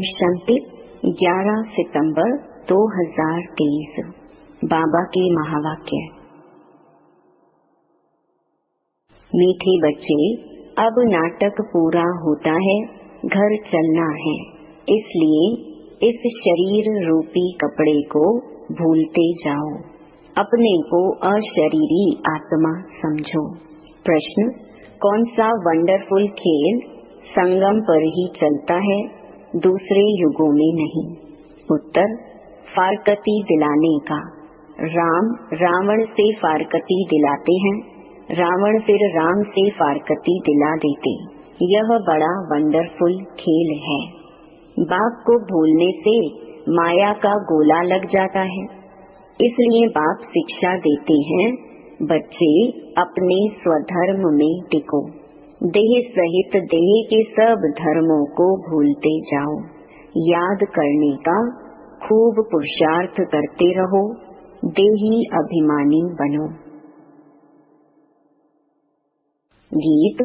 शांति 11 सितंबर 2023 बाबा के महावाक्य। मीठे बच्चे, अब नाटक पूरा होता है, घर चलना है, इसलिए इस शरीर रूपी कपड़े को भूलते जाओ, अपने को अशरीरी आत्मा समझो। प्रश्न: कौन सा वंडरफुल खेल संगम पर ही चलता है, दूसरे युगों में नहीं? उत्तर: फारकती दिलाने का। राम रावण से फारकती दिलाते हैं, रावण फिर राम से फारकती दिला देते। यह बड़ा वंडरफुल खेल है। बाप को भूलने से माया का गोला लग जाता है, इसलिए बाप शिक्षा देते हैं, बच्चे अपने स्वधर्म में टिको, देह सहित देह के सब धर्मों को भूलते जाओ, याद करने का खूब पुरुषार्थ करते रहो, देही अभिमानी बनो। गीत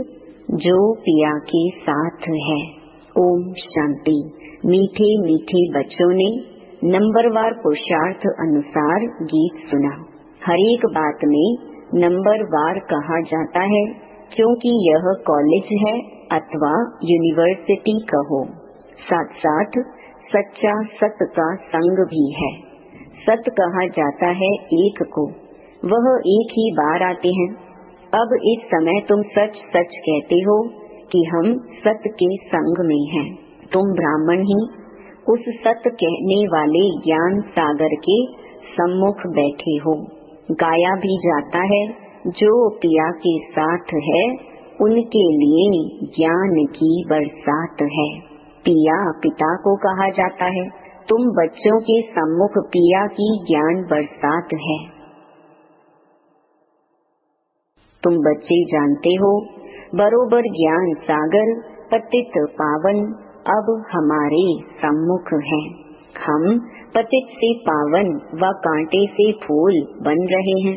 जो पिया के साथ है। ओम शांति। मीठे मीठे बच्चों ने नंबरवार पुरुषार्थ अनुसार गीत सुना। हर एक बात में नंबरवार कहा जाता है, क्योंकि यह कॉलेज है अथवा यूनिवर्सिटी कहो। साथ साथ सच्चा सत का संग भी है। सत कहा जाता है एक को, वह एक ही बार आते हैं। अब इस समय तुम सच सच कहते हो कि हम सत के संग में हैं। तुम ब्राह्मण ही उस सत कहने वाले ज्ञान सागर के सम्मुख बैठे हो। गाया भी जाता है, जो पिया के साथ है उनके लिए ज्ञान की बरसात है। पिया पिता को कहा जाता है, तुम बच्चों के सम्मुख पिया की ज्ञान बरसात है। तुम बच्चे जानते हो, बरोबर ज्ञान सागर पतित पावन अब हमारे सम्मुख है। हम पतित से पावन व कांटे से फूल बन रहे हैं।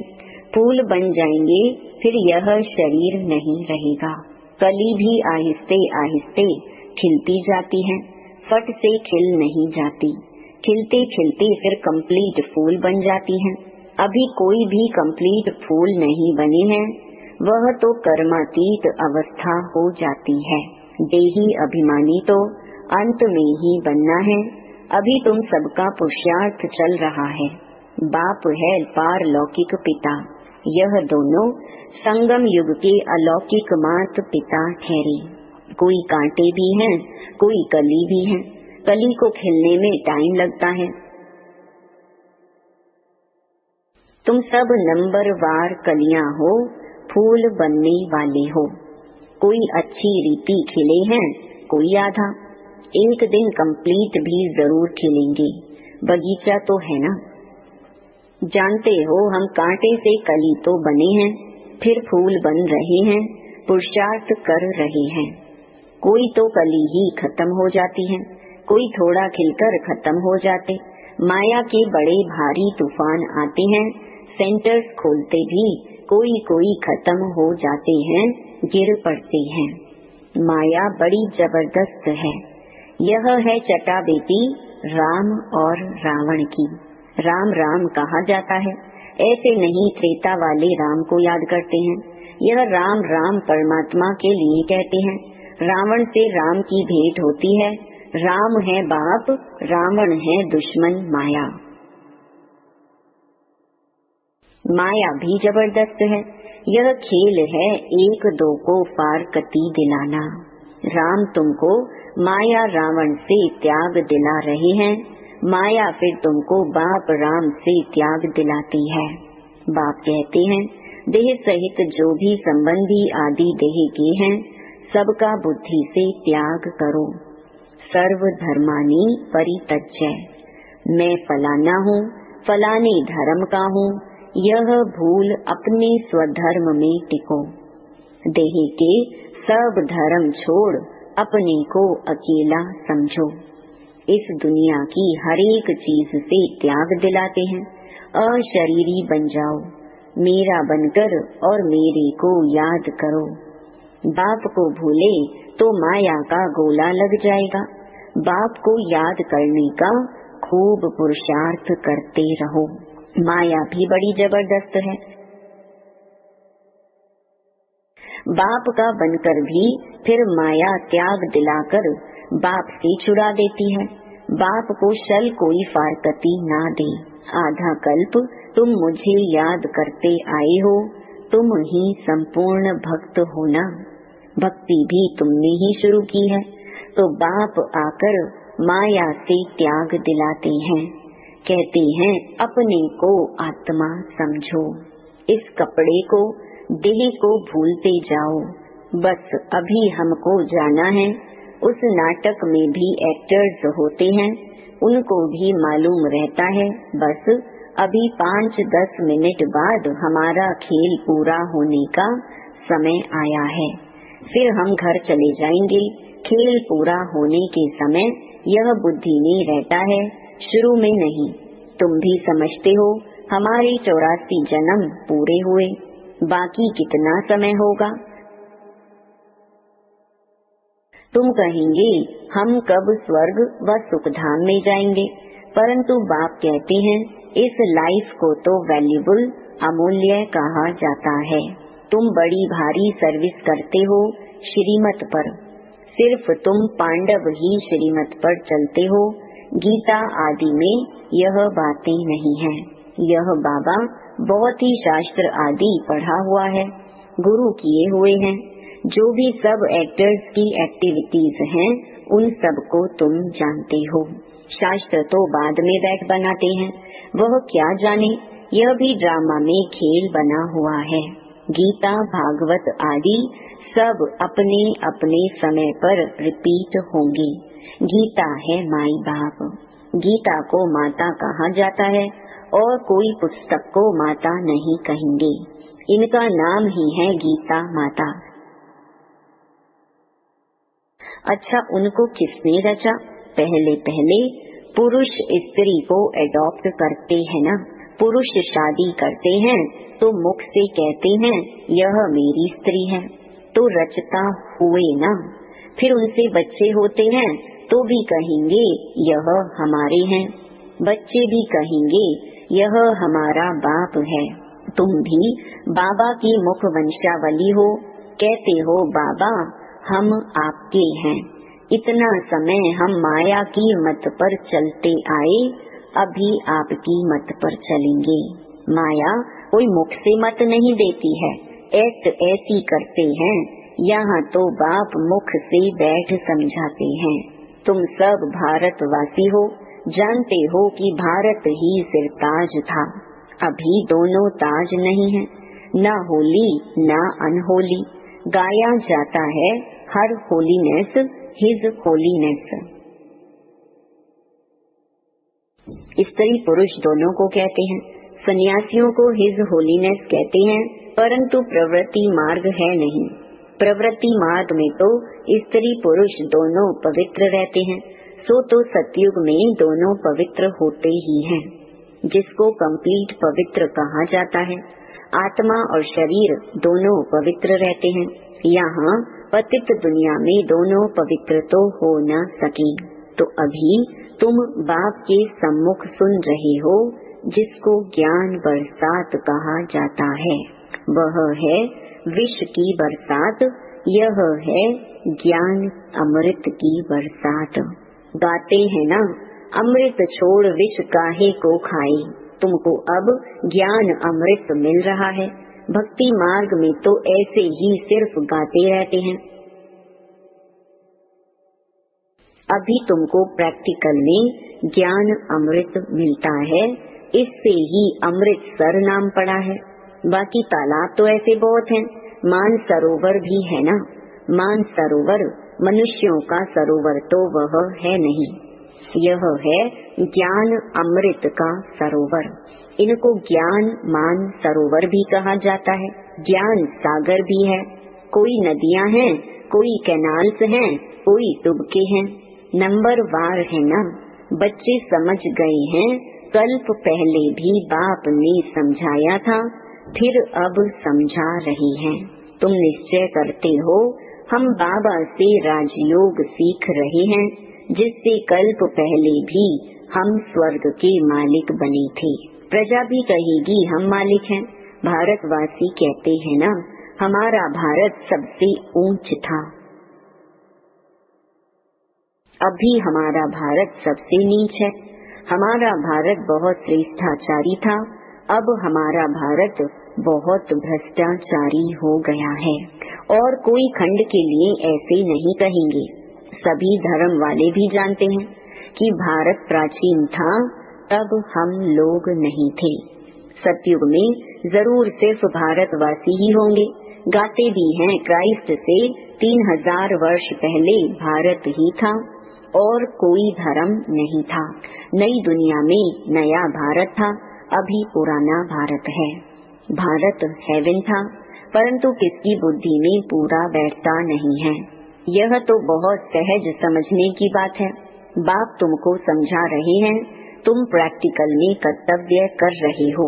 फूल बन जाएंगे, फिर यह शरीर नहीं रहेगा। कली भी आहिस्ते आहिस्ते खिलती जाती है, फट से खिल नहीं जाती। खिलते खिलते फिर कंप्लीट फूल बन जाती है। अभी कोई भी कंप्लीट फूल नहीं बने हैं, वह तो कर्मातीत अवस्था हो जाती है। देही अभिमानी तो अंत में ही बनना है। अभी तुम सबका पुरुषार्थ चल रहा है। बाप है पारलौकिक पिता, यह दोनों संगम युग के अलौकिक मात पिता ठहरे। कोई कांटे भी हैं, कोई कली भी हैं। कली को खिलने में टाइम लगता है। तुम सब नंबरवार कलियां हो, फूल बनने वाले हो। कोई अच्छी रीति खिले हैं, कोई आधा। एक दिन कंप्लीट भी जरूर खिलेंगे। बगीचा तो है ना। जानते हो, हम कांटे से कली तो बने हैं, फिर फूल बन रहे हैं, पुरुषार्थ कर रहे हैं। कोई तो कली ही खत्म हो जाती है, कोई थोड़ा खिलकर खत्म हो जाते। माया के बड़े भारी तूफान आते हैं, सेंटर्स खोलते भी कोई कोई खत्म हो जाते हैं, गिर पड़ते हैं। माया बड़ी जबरदस्त है। यह है चटा बेटी राम और रावण की। राम राम कहा जाता है, ऐसे नहीं त्रेता वाले राम को याद करते हैं। यह राम राम परमात्मा के लिए कहते हैं। रावण से राम की भेंट होती है। राम है बाप, रावण है दुश्मन माया। माया भी जबरदस्त है। यह खेल है एक दो को फारकती दिलाना। राम तुमको माया रावण से त्याग दिला रहे हैं, माया फिर तुमको बाप राम से त्याग दिलाती है। बाप कहते हैं, देह सहित जो भी संबंधी आदि देह के हैं, सबका बुद्धि से त्याग करो। सर्व धर्मानी परित्यज्य। मैं फलाना हूँ, फलाने धर्म का हूँ, यह भूल अपने स्वधर्म में टिको। देह के सब धर्म छोड़ अपने को अकेला समझो। इस दुनिया की हर एक चीज से त्याग दिलाते हैं। अशरीरी बन जाओ, मेरा बनकर और मेरे को याद करो। बाप को भूले तो माया का गोला लग जाएगा। बाप को याद करने का खूब पुरुषार्थ करते रहो। माया भी बड़ी जबरदस्त है। बाप का बनकर भी फिर माया त्याग दिलाकर बाप से छुड़ा देती है। बाप को शल कोई फारकती ना दे। आधा कल्प तुम मुझे याद करते आए हो, तुम ही संपूर्ण भक्त हो ना। भक्ति भी तुमने ही शुरू की है, तो बाप आकर माया से त्याग दिलाते हैं। कहते हैं अपने को आत्मा समझो, इस कपड़े को देह को भूलते जाओ। बस अभी हमको जाना है, उस नाटक में भी एक्टर्स होते हैं, उनको भी मालूम रहता है बस अभी 5-10 मिनट बाद हमारा खेल पूरा होने का समय आया है, फिर हम घर चले जाएंगे। खेल पूरा होने के समय यह बुद्धि में रहता है, शुरू में नहीं। तुम भी समझते हो हमारे 84 जन्म पूरे हुए, बाकी कितना समय होगा। तुम कहेंगे हम कब स्वर्ग व सुखधाम में जाएंगे, परंतु बाप कहते हैं इस लाइफ को तो वैल्यूबल अमूल्य कहा जाता है। तुम बड़ी भारी सर्विस करते हो श्रीमत पर, सिर्फ तुम पांडव ही श्रीमत पर चलते हो। गीता आदि में यह बातें नहीं है। यह बाबा बहुत ही शास्त्र आदि पढ़ा हुआ है, गुरु किए हुए हैं। जो भी सब एक्टर्स की एक्टिविटीज हैं उन सब को तुम जानते हो। शास्त्र तो बाद में बैठ बनाते हैं, वह क्या जाने, यह भी ड्रामा में खेल बना हुआ है। गीता भागवत आदि सब अपने अपने समय पर रिपीट होंगे। गीता है माई बाप, गीता को माता कहा जाता है और कोई पुस्तक को माता नहीं कहेंगे। इनका नाम ही है गीता माता। अच्छा, उनको किसने रचा? पहले पहले पुरुष स्त्री को एडॉप्ट करते हैं ना। पुरुष शादी करते हैं तो मुख से कहते हैं यह मेरी स्त्री है, तो रचता हुए ना। फिर उनसे बच्चे होते हैं तो भी कहेंगे यह हमारे हैं, बच्चे भी कहेंगे यह हमारा बाप है। तुम भी बाबा की मुख वंशावली हो, कहते हो बाबा हम आपके हैं। इतना समय हम माया की मत पर चलते आए, अभी आपकी मत पर चलेंगे। माया कोई मुख से मत नहीं देती है, एक्ट ऐसी करते हैं। यहाँ तो बाप मुख से बैठ समझाते हैं। तुम सब भारतवासी हो, जानते हो कि भारत ही सिरताज था। अभी दोनों ताज नहीं है, ना होली ना अनहोली। गाया जाता है हर होलीनेस हिज होलीनेस। स्त्री पुरुष दोनों को कहते हैं। सन्यासियों को हिज होलीनेस कहते हैं, परंतु प्रवृत्ति मार्ग है नहीं। प्रवृत्ति मार्ग में तो स्त्री पुरुष दोनों पवित्र रहते हैं, सो तो सतयुग में दोनों पवित्र होते ही हैं, जिसको कंप्लीट पवित्र कहा जाता है। आत्मा और शरीर दोनों पवित्र रहते हैं। यहाँ पतित दुनिया में दोनों पवित्र तो हो न सके। तो अभी तुम बाप के सम्मुख सुन रहे हो, जिसको ज्ञान बरसात कहा जाता है। वह है विष की बरसात, यह है ज्ञान अमृत की बरसात। गाते हैं ना, अमृत छोड़ विष काहे को खाए। तुमको अब ज्ञान अमृत मिल रहा है। भक्ति मार्ग में तो ऐसे ही सिर्फ गाते रहते हैं। अभी तुमको प्रैक्टिकल में ज्ञान अमृत मिलता है, इससे ही अमृतसर नाम पड़ा है। बाकी तालाब तो ऐसे बहुत हैं, मान सरोवर भी है ना। मान सरोवर मनुष्यों का सरोवर तो वह है नहीं, यह है ज्ञान अमृत का सरोवर। इनको ज्ञान मान सरोवर भी कहा जाता है, ज्ञान सागर भी है। कोई नदियां हैं, कोई कैनाल्स हैं, कोई तुबके हैं, नंबर वार है ना। बच्चे समझ गए हैं, कल्प पहले भी बाप ने समझाया था, फिर अब समझा रहे हैं। तुम निश्चय करते हो हम बाबा से राजयोग सीख रहे हैं, जिससे कल्प पहले भी हम स्वर्ग के मालिक बने थे। प्रजा भी कहेगी हम मालिक हैं। भारतवासी कहते हैं ना, हमारा भारत सबसे ऊंच था, अभी हमारा भारत सबसे नीच है। हमारा भारत बहुत श्रेष्ठाचारी था, अब हमारा भारत बहुत भ्रष्टाचारी हो गया है। और कोई खंड के लिए ऐसे नहीं कहेंगे। सभी धर्म वाले भी जानते हैं कि भारत प्राचीन था, तब हम लोग नहीं थे। सतयुग में जरूर सिर्फ भारतवासी ही होंगे। गाते भी हैं, क्राइस्ट से 3000 वर्ष पहले भारत ही था और कोई धर्म नहीं था। नई दुनिया में नया भारत था, अभी पुराना भारत है। भारत हेवन था, परंतु किसकी बुद्धि में पूरा बैठता नहीं है। यह तो बहुत सहज समझने की बात है। बाप तुमको समझा रहे हैं, तुम प्रैक्टिकल में कर्तव्य कर रहे हो।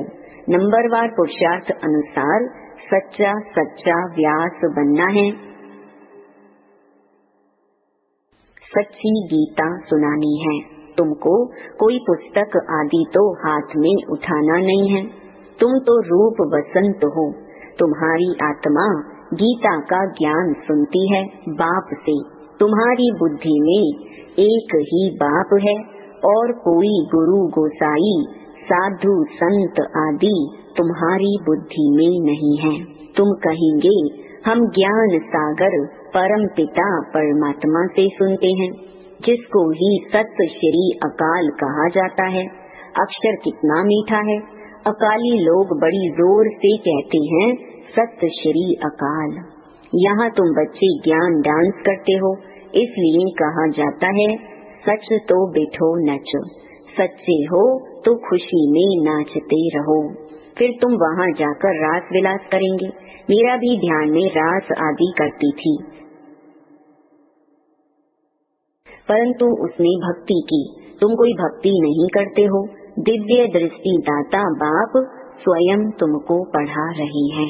नंबरवार पुरुषार्थ अनुसार सच्चा सच्चा व्यास बनना है, सच्ची गीता सुनानी है। तुमको कोई पुस्तक आदि तो हाथ में उठाना नहीं है। तुम तो रूप बसंत हो। तुम्हारी आत्मा गीता का ज्ञान सुनती है बाप से। तुम्हारी बुद्धि में एक ही बाप है और कोई गुरु गोसाई साधु संत आदि तुम्हारी बुद्धि में नहीं है। तुम कहेंगे हम ज्ञान सागर परम पिता परमात्मा से सुनते हैं, जिसको ही सत श्री अकाल कहा जाता है। अक्षर कितना मीठा है। अकाली लोग बड़ी जोर से कहते हैं सत श्री अकाल। यहाँ तुम बच्चे ज्ञान डांस करते हो, इसलिए कहा जाता है सच तो बिठो नच। सच्चे हो तो खुशी में नाचते रहो। फिर तुम वहाँ जाकर रास विलास करेंगे। मेरा भी ध्यान में रास आदि करती थी, परंतु उसने भक्ति की। तुम कोई भक्ति नहीं करते हो। दिव्य दृष्टि दाता बाप स्वयं तुमको पढ़ा रहे हैं।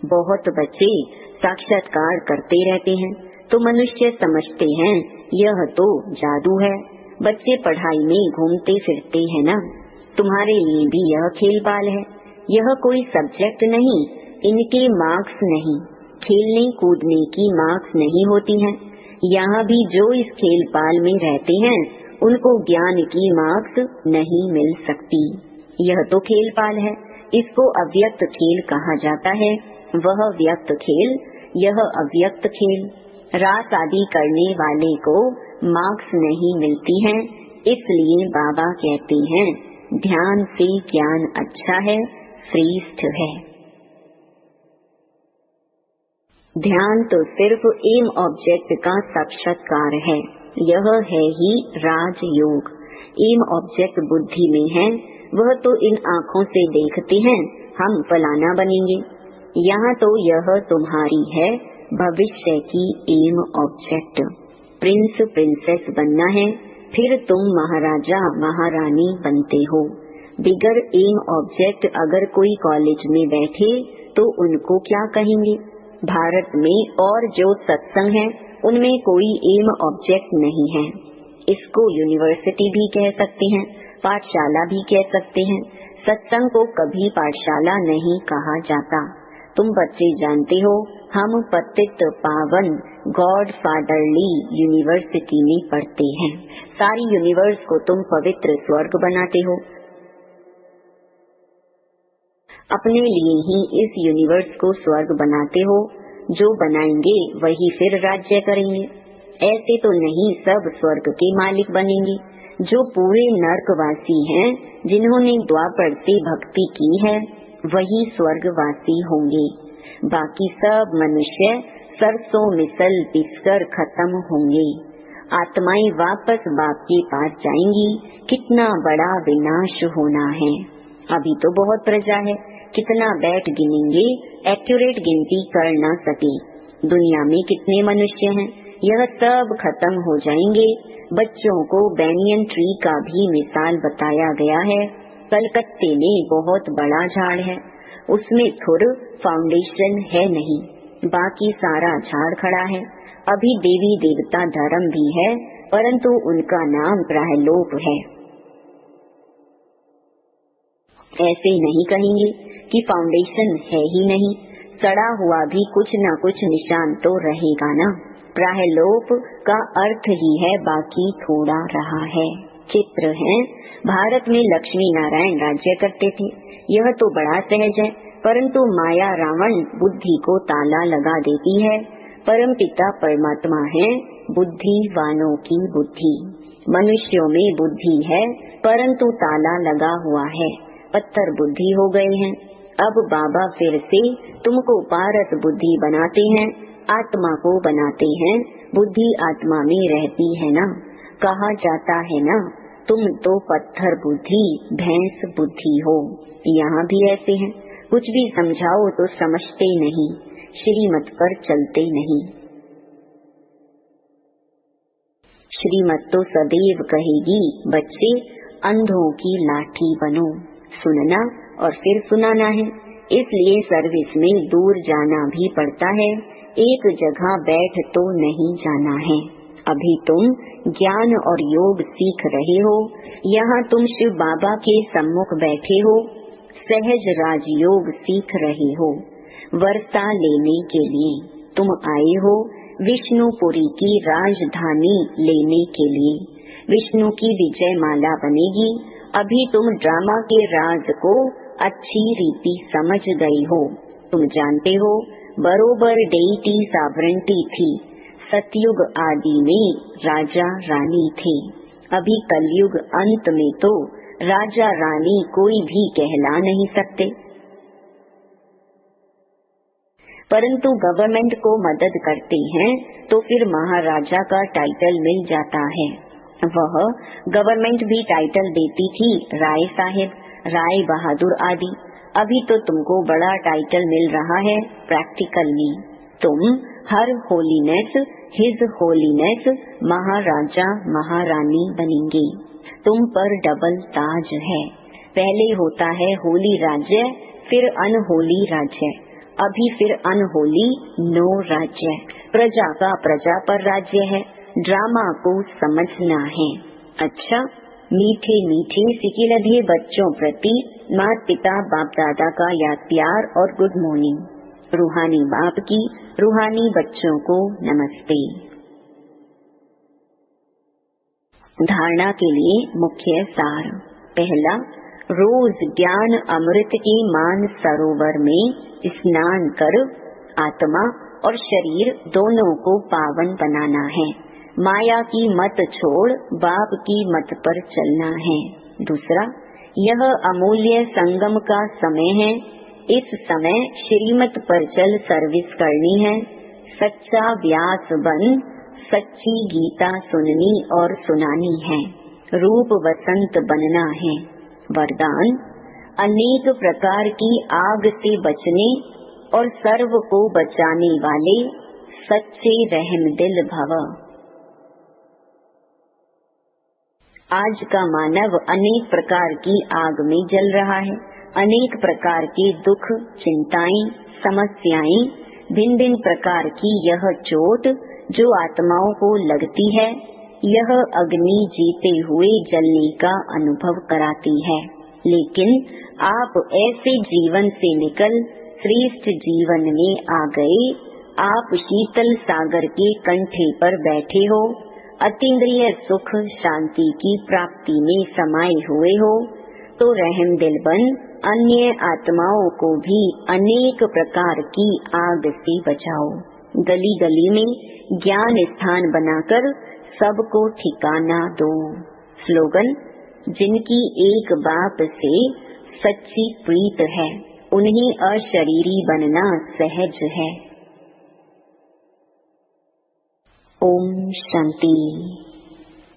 बहुत बच्चे साक्षात्कार करते रहते हैं तो मनुष्य समझते हैं यह तो जादू है। बच्चे पढ़ाई में घूमते फिरते हैं ना। तुम्हारे लिए भी यह खेल बाल है। यह कोई सब्जेक्ट नहीं, इनके मार्क्स नहीं, खेलने कूदने की मार्क्स नहीं होती हैं। यहाँ भी जो इस खेल पाल में रहते हैं उनको ज्ञान की मार्क्स नहीं मिल सकती। यह तो खेल पाल है, इसको अव्यक्त खेल कहा जाता है। वह व्यक्त खेल, यह अव्यक्त खेल। रास आदि करने वाले को मार्क्स नहीं मिलती हैं, इसलिए बाबा कहते हैं ध्यान से ज्ञान अच्छा है, श्रेष्ठ है। ध्यान तो सिर्फ एम ऑब्जेक्ट का साक्षात्कार है। यह है ही राजयोग। एम ऑब्जेक्ट बुद्धि में है, वह तो इन आँखों से देखते हैं हम फलाना बनेंगे। यहाँ तो यह तुम्हारी है भविष्य की एम ऑब्जेक्ट। प्रिंस प्रिंसेस बनना है, फिर तुम महाराजा महारानी बनते हो। बिगर एम ऑब्जेक्ट अगर कोई कॉलेज में बैठे तो उनको क्या कहेंगे। भारत में और जो सत्संग है उनमें कोई एम ऑब्जेक्ट नहीं है। इसको यूनिवर्सिटी भी कह सकते हैं, पाठशाला भी कह सकते हैं। सत्संग को कभी पाठशाला नहीं कहा जाता। तुम बच्चे जानते हो हम पतित पावन गॉड फादरली यूनिवर्सिटी में पढ़ते हैं। सारी यूनिवर्स को तुम पवित्र स्वर्ग बनाते हो। अपने लिए ही इस यूनिवर्स को स्वर्ग बनाते हो। जो बनाएंगे वही फिर राज्य करेंगे। ऐसे तो नहीं सब स्वर्ग के मालिक बनेंगे। जो पूरे नरकवासी हैं, जिन्होंने द्वापर से भक्ति की है, वही स्वर्गवासी होंगे। बाकी सब मनुष्य सरसों मिसल पिसकर खत्म होंगे। आत्माएं वापस बाप के पास जाएंगी। कितना बड़ा विनाश होना है। अभी तो बहुत प्रजा है, कितना बैठ गिनेंगे, एक्यूरेट गिनती कर न सके। दुनिया में कितने मनुष्य हैं, यह सब खत्म हो जाएंगे। बच्चों को बैनियन ट्री का भी मिसाल बताया गया है। कलकत्ते में बहुत बड़ा झाड़ है, उसमें थोड़ फाउंडेशन है नहीं, बाकी सारा झाड़ खड़ा है। अभी देवी देवता धर्म भी है, परंतु उनका नाम प्रायलोप है। ऐसे नहीं कहेंगे कि फाउंडेशन है ही नहीं, सड़ा हुआ भी कुछ न कुछ निशान तो रहेगा ना। प्रायलोप का अर्थ ही है बाकी थोड़ा रहा है। चित्र है, भारत में लक्ष्मी नारायण राज्य करते थे। यह तो बड़ा सहज है, परंतु माया रावण बुद्धि को ताला लगा देती है। परमपिता परमात्मा है बुद्धिवानों की बुद्धि। मनुष्यों में बुद्धि है, परंतु ताला लगा हुआ है, पत्थर बुद्धि हो गए हैं। अब बाबा फिर से तुमको पारस बुद्धि बनाते हैं, आत्मा को बनाते हैं। बुद्धि आत्मा में रहती है ना। कहा जाता है ना, तुम तो पत्थर बुद्धि भैंस बुद्धि हो। यहाँ भी ऐसे हैं, कुछ भी समझाओ तो समझते नहीं, श्रीमत पर चलते नहीं। श्रीमत तो सदैव कहेगी, बच्चे अंधों की लाठी बनो। सुनना और फिर सुनाना है, इसलिए सर्विस में दूर जाना भी पड़ता है। एक जगह बैठ तो नहीं जाना है। अभी तुम ज्ञान और योग सीख रहे हो। यहाँ तुम शिव बाबा के सम्मुख बैठे हो, सहज राजयोग सीख रहे हो। वर्षा लेने के लिए तुम आए हो, विष्णुपुरी की राजधानी लेने के लिए। विष्णु की विजय माला बनेगी। अभी तुम ड्रामा के राज को अच्छी रीति समझ गए हो। तुम जानते हो बरोबर डेइटी सॉवरेंटी थी। सतयुग आदि में राजा रानी थे। अभी कलयुग अंत में तो राजा रानी कोई भी कहला नहीं सकते, परंतु गवर्नमेंट को मदद करते हैं तो फिर महाराजा का टाइटल मिल जाता है। वह गवर्नमेंट भी टाइटल देती थी राय साहेब, राय बहादुर आदि। अभी तो तुमको बड़ा टाइटल मिल रहा है प्रैक्टिकली। तुम हर होलीनेस हिज होलीनेस महाराजा महारानी बनेंगे। तुम पर डबल ताज है। पहले होता है होली राज्य, फिर अनहोली राज्य, अभी फिर अनहोली नो राज्य। प्रजा का प्रजा पर राज्य है। ड्रामा को समझना है। अच्छा, मीठे मीठे सिकिलधे बच्चों प्रति माता पिता बाप दादा का याद प्यार और गुड मॉर्निंग। रूहानी बाप की रूहानी बच्चों को नमस्ते। धारणा के लिए मुख्य सार। पहला, रोज ज्ञान अमृत के मान सरोवर में स्नान कर आत्मा और शरीर दोनों को पावन बनाना है। माया की मत छोड़ बाप की मत पर चलना है। दूसरा, यह अमूल्य संगम का समय है। इस समय श्रीमत पर चल सर्विस करनी है। सच्चा व्यास बन सच्ची गीता सुननी और सुनानी है। रूप वसंत बनना है। वरदान, अनेक प्रकार की आग से बचने और सर्व को बचाने वाले सच्चे रहम दिल भव। आज का मानव अनेक प्रकार की आग में जल रहा है। अनेक प्रकार के दुख, चिंताएं, समस्याएं, भिन्न भिन्न प्रकार की यह चोट जो आत्माओं को लगती है, यह अग्नि जीते हुए जलने का अनुभव कराती है। लेकिन आप ऐसे जीवन से निकल श्रेष्ठ जीवन में आ गए। आप शीतल सागर के कंठे पर बैठे हो, अतीन्द्रिय सुख शांति की प्राप्ति में समाये हुए हो, तो रहम दिल बन अन्य आत्माओं को भी अनेक प्रकार की आग से बचाओ। गली गली में ज्ञान स्थान बनाकर सबको ठिकाना दो। स्लोगन, जिनकी एक बाप से सच्ची प्रीत है, उन्हें अशरीरी बनना सहज है। ओम शांति।